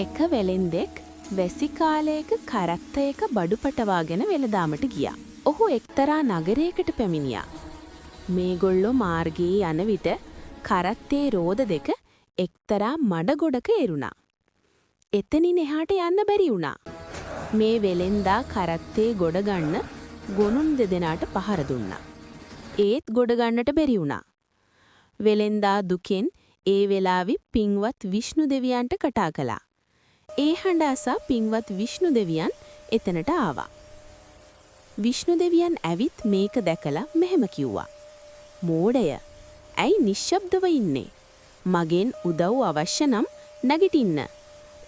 එක වෙලෙන්දෙක් වැසි කාලයක කරත්තයක බඩු පටවාගෙන වෙළඳාමට ගියා. ඔහු එක්තරා නගරයකට පැමිණියා. මේගොල්ලෝ මාර්ගයේ යන විට කරත්තේ රෝද දෙක එක්තරා මඩ ගොඩක එරුණා. එතනින් එහාට යන්න බැරි වුණා. මේ වෙලෙන්දා කරත්තේ ගොඩ ගන්න ගොනුන් දෙදෙනාට පහර දුන්නා. ඒත් ගොඩ ගන්නට බැරි වුණා. වෙලෙන්දා දුකෙන් ඒ වෙලාවේ පින්වත් විෂ්ණු දෙවියන්ට කතා කළා. ඒ හඬ අසා පින්වත් විෂ්ණු දෙවියන් එතනට ආවා. විෂ්ණු දෙවියන් ඇවිත් මේක දැකලා මෙහෙම කිව්වා. මෝඩය, ඇයි නිශ්ශබ්දව ඉන්නේ? මගෙන් උදව් අවශ්‍ය නම් නැගිටින්න.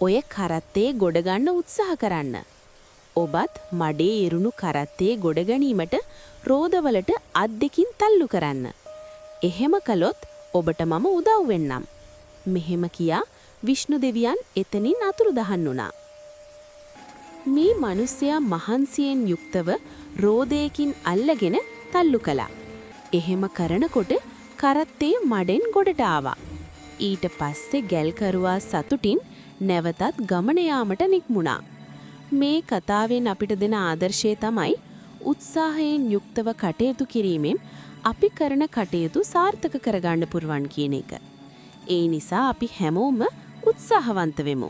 ඔය කරත්තේ ගොඩ ගන්න උත්සාහ කරන්න. ඔබත් මඩේ එරුණු කරත්තේ ගොඩ ගැනීමට රෝදවලට අත් දෙකින් තල්ලු කරන්න. එහෙම කළොත් ඔබට මම උදව් වෙන්නම්. මෙහෙම කියා විෂ්ණු දෙවියන් එතනින් අතුරුදහන් වුණා. මේ මිනිසයා මහන්සියෙන් යුක්තව රෝදයකින් අල්ලගෙන තල්ලු කළා. එහෙම කරනකොට කරත්තේ මඩෙන් ගොඩට ආවා. ඊට පස්සේ ගැල්කරුවා සතුටින් නැවතත් ගමන යාමට නික්මුණා. මේ කතාවෙන් අපිට දෙන ආදර්ශය තමයි උත්සාහයෙන් යුක්තව කටයුතු කිරීමෙන් අපි කරන කටයුතු සාර්ථක කරගන්න පුරුවන් කියන එක. ඒ නිසා අපි හැමෝම උත්සාහවන්ත වෙමු.